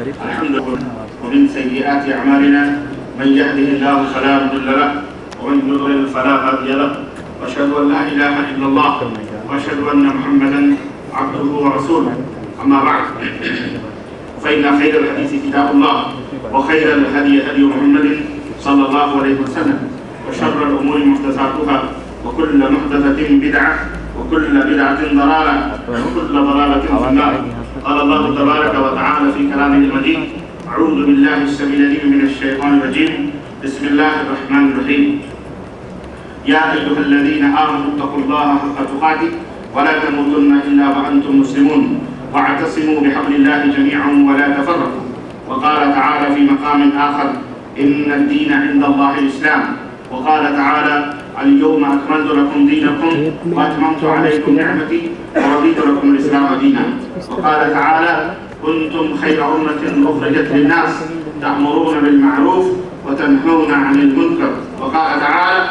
الحمد لله. ومن سيئات أعمالنا من يهده الله فلا مضل له ومن يضلل فلا هادي له وأشهد أن لا إله إلا الله وأشهد أن محمدا عبده ورسوله. أما بعد فإن خير الحديث كتاب الله وخير الهدي هدي محمد صلى الله عليه وسلم وشر الأمور محدثاتها وكل محدثة بدعة وكل بدعة ضلالة وكل ضلالة في النار. قال الله تبارك وتعالى في كلامه المجيد: أعوذ بالله السميع العليم من الشيطان الرجيم. بسم الله الرحمن الرحيم. يا أيها الذين آمنوا اتقوا الله حق تقاته ولا تموتن إلا وأنتم مسلمون واعتصموا بحبل الله جميعا ولا تفرقوا. وقال تعالى في مقام آخر: إن الدين عند الله الإسلام. وقال تعالى: اليوم أكملت لكم دينكم وأتممت عليكم نعمتي ورضيت لكم الإسلام دينا. وقال تعالى: كنتم خير أمة أخرجت للناس تأمرون بالمعروف وتنهون عن المنكر. وقال تعالى: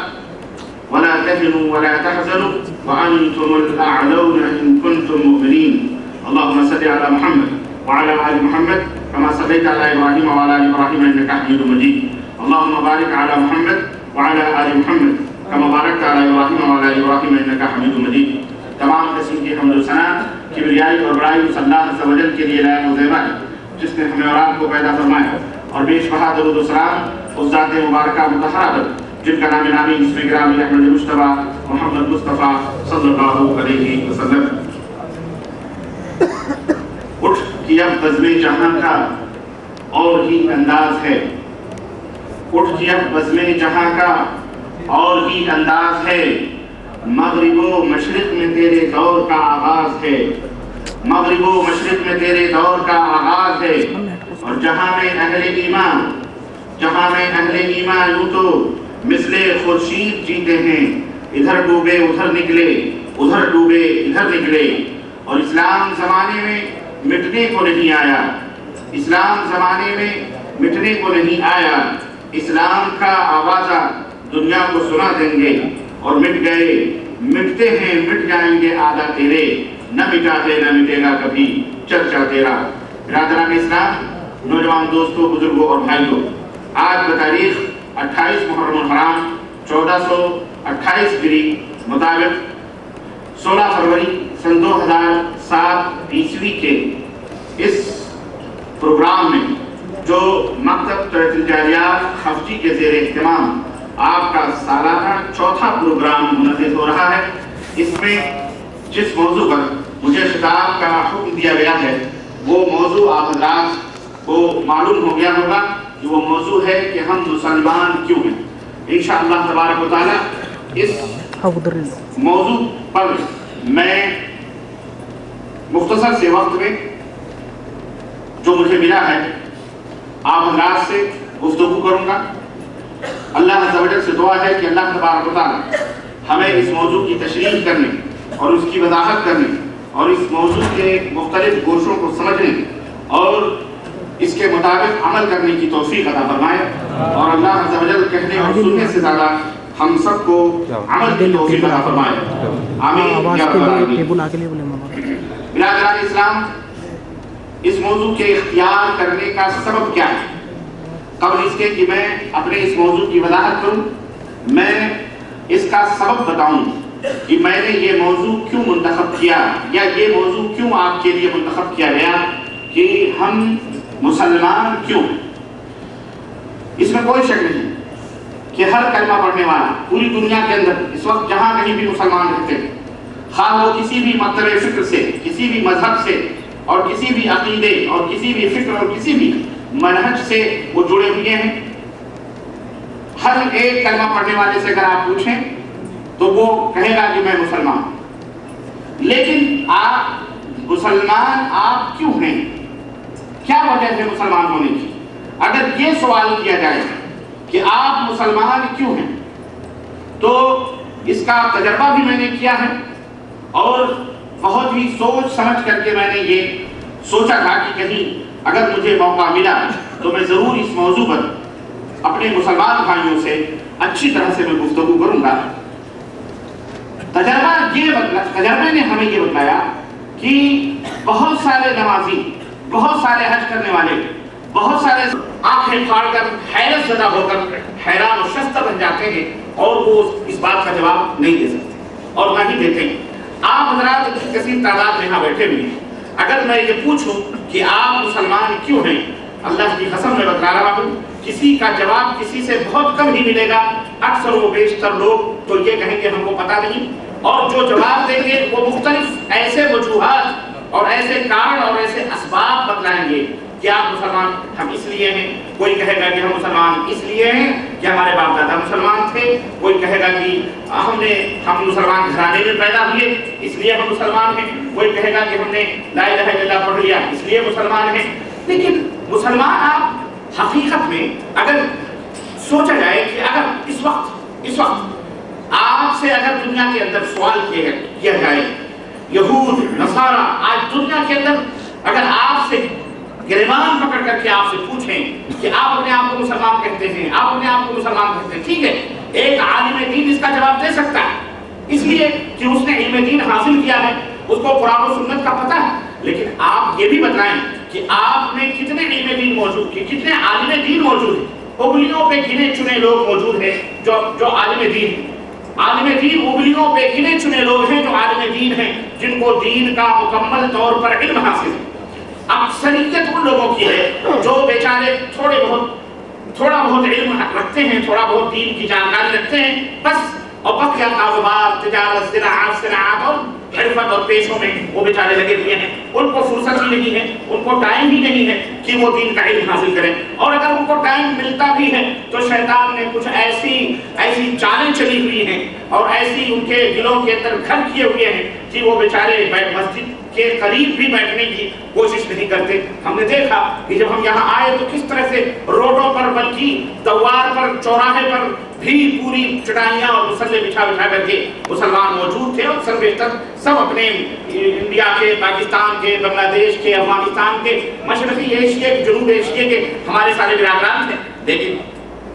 ولا تهنوا ولا تحزنوا وأنتم الأعلون إن كنتم مؤمنين. اللهم صل على محمد وعلى آل محمد كما صليت على إبراهيم وعلى آل إبراهيم إنك حميد مجيد. اللهم بارك على محمد وعلى آل محمد كما باركت على إبراهيم وعلى آل إبراهيم إنك حميد مجيد. تمام قسم کی حمد و ثنا کبریائی اور بڑائی اس اللہ عز و جل کے لیے لائق و زیبا ہے جس نے ہمیں اور آپ کو پیدا فرمایا، اور بیش بہا درود و سلام اس ذات مبارکہ مطہرہ پر جن کا نام نامی اسم گرامی احمد مجتبیٰ محمد مصطفیٰ صلی اللہ علیہ وسلم. اٹھ کہ اب بزم جہاں کا اور ہی انداز ہے. اٹھ کہ اب بزم جہاں کا اور ہی انداز ہے. مغرب و مشرق میں تیرے دور کا آغاز ہے. مغرب و مشرق میں تیرے دور کا آغاز ہے. اور جہاں میں اہل ایمان یوں تو مثل خورشید جیتے ہیں. ادھر ڈوبے ادھر نکلے، ادھر ڈوبے ادھر نکلے. اور اسلام زمانے میں مٹنے کو نہیں آیا. اسلام زمانے میں مٹنے کو نہیں آیا. اسلام کا آوازہ دنیا کو سنا دیں گے. اور مٹ گئے، مٹتے ہیں، مٹ جائیں گے آدھا تیرے. نہ مٹا دے نہ مٹے گا کبھی چرچا تیرا. برادران اسلام، نوجوان دوستوں، بزرگوں اور بھائیوں، آج بتاریخ 28 محرم الحرام 1428 ہجری مطابق 16 فروری سن 2007 عیسوی کے اس پروگرام میں جو مکتب تربیت الجاریات خفجی کے زیر اہتمام آپ کا سالانہ چوتھا پروگرام منعقد ہو رہا ہے، اس میں جس موضوع پر مجھے خطاب کا حکم دیا گیا ہے وہ موضوع آپ حضرات کو معلوم ہو گیا ہوگا کہ وہ موضوع ہے کہ ہم مسلمان کیوں ہیں. انشاءاللہ تبارک و تعالی اس موضوع پر میں مختصر سے وقت میں جو مجھے ملا ہے آپ حضرات سے گفتگو کروں گا. اللہ عز و جل سے دعا ہے کہ اللہ تبارک و تعالی ہمیں اس موضوع کی تشریح کرنے اور اس کی وضاحت کرنے اور اس موضوع کے مختلف گوشوں کو سمجھنے اور اس کے مطابق عمل کرنے کی توفیق عطا فرمائے. اور اللہ عز و جل کہنے اور سننے سے زیادہ ہم سب کو عمل کی توفیق عطا فرمائے. آمین یا رب العالمین. برادران اسلام، اس موضوع کے اختیار کرنے کا سبب کیا ہے؟ قبل اس کے کہ میں اپنے اس موضوع کی وضاحت کروں، میں اس کا سبب بتاؤں کہ میں نے یہ موضوع کیوں منتخب کیا یا یہ موضوع کیوں آپ کے لیے منتخب کیا گیا کہ ہم مسلمان کیوں ہیں. اس میں کوئی شک نہیں کہ ہر کلمہ پڑھنے والا پوری دنیا کے اندر اس وقت جہاں کہیں بھی مسلمان رہتے ہیں، خواہ وہ کسی بھی مکتب فکر سے، کسی بھی مذہب سے اور کسی بھی عقیدے اور کسی بھی فکر اور کسی بھی منہج سے وہ جڑے ہوئے ہیں. ہر ایک کلمہ پڑھنے والے سے اگر آپ پوچھیں تو وہ کہے گا کہ میں مسلمان ہوں. لیکن آپ مسلمان آپ کیوں ہیں؟ کیا وجہ ہے مسلمان ہونے کی؟ اگر یہ سوال کیا جائے کہ آپ مسلمان کیوں ہیں تو اس کا تجربہ بھی میں نے کیا ہے اور بہت ہی سوچ سمجھ کر کے میں نے یہ سوچا تھا کہ کہیں اگر مجھے موقع ملا تو میں ضرور اس موضوع پر اپنے مسلمان بھائیوں سے اچھی طرح سے میں گفتگو کروں گا. تجربے نے ہمیں یہ بتایا کہ بہت سارے نمازی، بہت سارے حج کرنے والے بہت سارے آنکھیں پھاڑ کر حیرت زدہ ہو کر حیران و شستہ بن جاتے ہیں اور وہ اس بات کا جواب نہیں دے سکتے اور نہ ہی دیتے ہیں۔ آپ حضرات کثیر تعداد میں یہاں بیٹھے ہوئے ہیں، اگر میں یہ پوچھوں کہ آپ مسلمان کیوں ہیں، اللہ کی قسم میں بتا رہا ہوں کسی کا جواب کسی سے بہت کم ہی ملے گا۔ اکثر و بیشتر لوگ تو یہ کہیں گے ہم کو پتہ نہیں، اور جو جواب دیں گے وہ مختلف ایسے وجوہات اور ایسے کارن اور ایسے اسباب بتلائیں گے کہ آپ مسلمان ہم اس لیے ہیں۔ کوئی کہے گا کہ ہم مسلمان اس لیے ہیں کہ ہمارے باپ دادا مسلمان تھے، کوئی کہے گا کہ ہم مسلمان گھرانے میں پیدا ہوئے اس لیے ہم مسلمان ہیں، کوئی کہے گا کہ ہم نے لا الہ الا اللہ پڑھ لیا اس لیے مسلمان ہیں۔ لیکن مسلمان آپ حقیقت میں اگر سوچا جائے کہ اگر اس وقت آپ سے اگر دنیا کے اندر سوال کیا جائے، یہود نصارہ آج دنیا کے اندر اگر آپ سے گریبان پکڑ کر کے آپ سے پوچھیں کہ آپ اپنے آپ کو مسلمان کہتے ہیں، آپ اپنے آپ کو مسلمان کہتے ہیں، ٹھیک ہے ایک عالم دین اس کا جواب دے سکتا ہے اس لیے کہ اس نے علم دین حاصل کیا ہے، اس کو قرآن و سنت کا پتہ ہے۔ لیکن آپ یہ بھی بتائیں کہ آپ میں کتنے علم دین موجود ہیں، کتنے عالم دین موجود ہیں؟ انگلیوں پہ گنے چنے لوگ موجود ہیں جو عالم دین ہیں۔ عالم دین انگلیوں پہ گنے چنے لوگ ہیں جو عالم دین ہیں، جن کو دین کا مکمل طور پر علم حاصل ہے۔ اکثریت ان لوگوں کی ہے جو بیچارے تھوڑا بہت علم رکھتے ہیں، تھوڑا بہت دین کی جانکاری رکھتے ہیں بس، اور بقیہ کاروبار، تجارت، صنعت اور حرفت اور پیشوں میں وہ بیچارے لگے ہوئے ہیں۔ ان کو فرصت ہی نہیں ہے، ان کو ٹائم ہی نہیں ہے کہ وہ دین کا علم حاصل کریں، اور اگر ان کو ٹائم ملتا بھی ہے تو شیطان نے کچھ ایسی چالیں چلی ہوئی ہیں اور ایسی ان کے دلوں کے اندر گھر کیے ہوئے ہیں کہ وہ بیچارے مسجد کے قریب بھی بیٹھنے کی کوشش نہیں کرتے۔ ہم نے دیکھا کہ جب ہم یہاں آئے تو کس طرح سے روڈوں پر بلکہ دوار پر، چوراہے پر بھی پوری چٹائیاں اور مسلے بچھا کر کے مسلمان موجود تھے، اور اکثر بیشتر سب اپنے انڈیا کے، پاکستان کے، بنگلہ دیش کے، افغانستان کے، مشرقی ایشیا کے، جنوب ایشیا کے ہمارے سارے برادران تھے۔ لیکن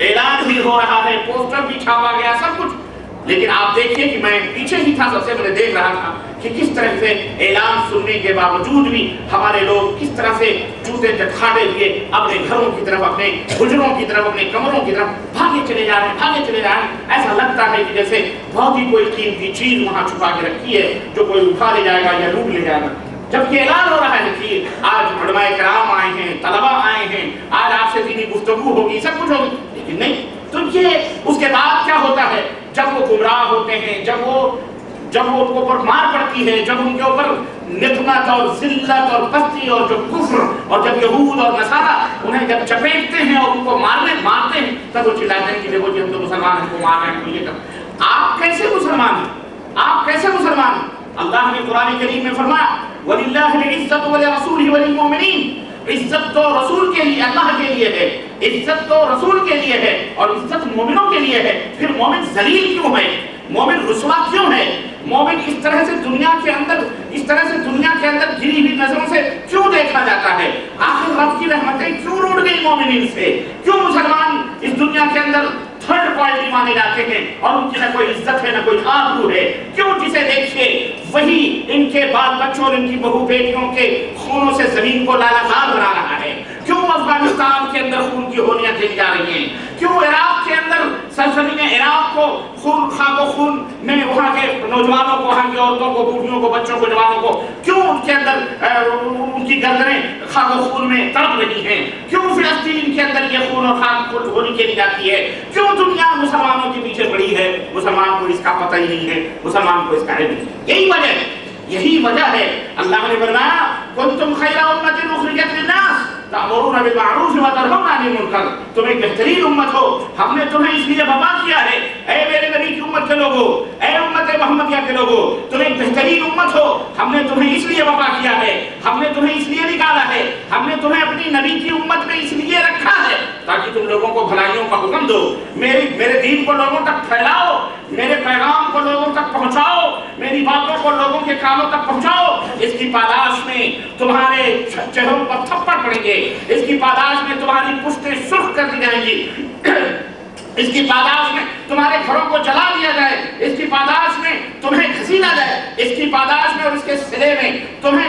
اعلان بھی ہو رہا ہے، پوسٹر بھی چھاپا گیا، سب کچھ، لیکن آپ دیکھیے کہ میں پیچھے ہی تھا، سب سے میں دیکھ رہا تھا کہ کس طرح سے اعلان سننے کے باوجود بھی ہمارے لوگ کس طرح سے جوتے جھٹکاتے ہوئے اپنے گھروں کی طرف، اپنے حجروں کی طرف، اپنے کمروں کی طرف بھاگے چلے جا رہے ہیں۔ ایسا لگتا ہے کہ جیسے بہت ہی کوئی قیمتی چیز وہاں چھپا کے رکھی ہے جو کوئی اٹھا لے جائے گا یا لوٹ لے جائے گا۔ جبکہ اعلان ہو رہا ہے کہ آج علماء کرام آئے ہیں، طلباء آئے ہیں، آج آپ سے دینی گفتگو ہوگی، سب کچھ ہوگی، لیکن نہیں۔ تو یہ اس کے بعد کیا ہوتا ہے؟ جب وہ گمراہ ہوتے ہیں، جب وہ ان کے اوپر مار پڑتی ہے، جب ان کے اوپر نقمت اور ذلت اور پستی اور جو کفر، اور جب یہود اور نصارہ انہیں جب چپیٹتے ہیں اور ان کو مارتے ہیں، تب وہ چلاتے ہیں کہ دیکھو جی ہم تو مسلمان ہیں، کو مار رہے ہیں، یہ کر۔ آپ کیسے مسلمان ہیں؟ آپ کیسے مسلمان ہیں؟ اللہ نے قرآن کریم میں فرمایا وَلِلَّهِ الْعِزَّةُ وَلِرَسُولِهِ وَلِلْمُؤْمِنِينَ، عزت تو رسول کے لیے، اللہ کے لیے ہے، عزت تو رسول کے لیے ہے اور عزت مومنوں کے لیے ہے۔ پھر مومن ذلیل کیوں ہے؟ مومن رسوا کیوں ہے؟ مومن اس طرح سے دنیا کے اندر گری ہوئی نظروں سے کیوں دیکھا جاتا ہے؟ آخر رب کی رحمتیں کیوں روڑ گئی مومنین سے؟ کیوں مسلمان اس دنیا کے اندر تھرڈ کوالٹی مانے جاتے ہیں اور ان کی نہ کوئی عزت ہے نہ کوئی آبرو ہے؟ کیوں جسے دیکھیے وہی ان کے بال بچوں اور ان کی بہو بیٹیوں کے خونوں سے زمین کو لالازار بنا رہا ہے؟ کیوں افغانستان کے اندر خون کی ہولیاں کھیلی جا رہی ہیں؟ کیوں عراق کے اندر سرزمین عراق کو خاک و خون میں وہاں کے نوجوانوں کو، وہاں کی عورتوں کو، بوڑھیوں کو، بچوں کو، جوانوں کو کیوں ان کے اندر ان کی گردنیں خاک و خون میں تڑپ رہی ہیں؟ کیوں فلسطین کے اندر یہ خون اور خاک ہولی کھیلی جاتی ہے؟ کیوں دنیا مسلمانوں کے پیچھے پڑی ہے؟ مسلمان کو اس کا پتہ ہی نہیں ہے، مسلمان کو اس کا علم نہیں ہے۔ یہی وجہ ہے اللہ نے فرمایا کنتم خیر امۃ اخرجت للناس تأمرون بالمعروف وتنهون عن المنکر، تم ایک بہترین امت ہو، ہم نے تمہیں اس لیے وفا کیا ہے۔ اے میرے نبی کی امت کے لوگوں، اے امت محمدیہ کے لوگوں، تم ایک بہترین امت ہو، ہم نے تمہیں اس لیے وفا کیا ہے، ہم نے تمہیں اس لیے نکالا ہے، ہم نے تمہیں اپنی نبی کی امت میں اس لیے رکھا ہے تاکہ تم لوگوں کو بھلائیوں کا حکم دو، میرے دین کو لوگوں تک پھیلاؤ، میرے پیغام کو لوگوں تک پہنچاؤ، میری باتوں کو لوگوں کے کانوں تک پہنچاؤ۔ اس کی پاداش میں تمہارے چہروں پر تھپڑ پڑیں گے، اس کی پاداش میں تمہاری پشتیں سرخ کر دی جائیں گی، اس کی پاداش میں تمہارے گھروں کو جلا دیا جائے، اس کی پاداش میں تمہیں گھسیٹا جائے، اس کی پاداش میں اور اس کے صلے میں تمہیں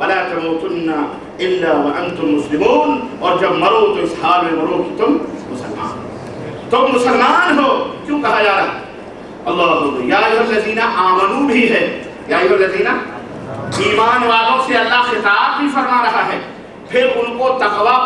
وَلَا تَمُوتُنَّ إِلَّا وَأَنْتُمْ مُسْلِمُونَ، اور جب مرو تو اس حال میں مرو کہ تم مسلمان ہو. کیوں کہا جا رہا؟ اللہ یا ایھا الذین آمنوا بھی ہے، یا ایھا الذین، ایمان والوں سے اللہ خطاب بھی فرما رہا ہے، پھر ان کو تقویٰ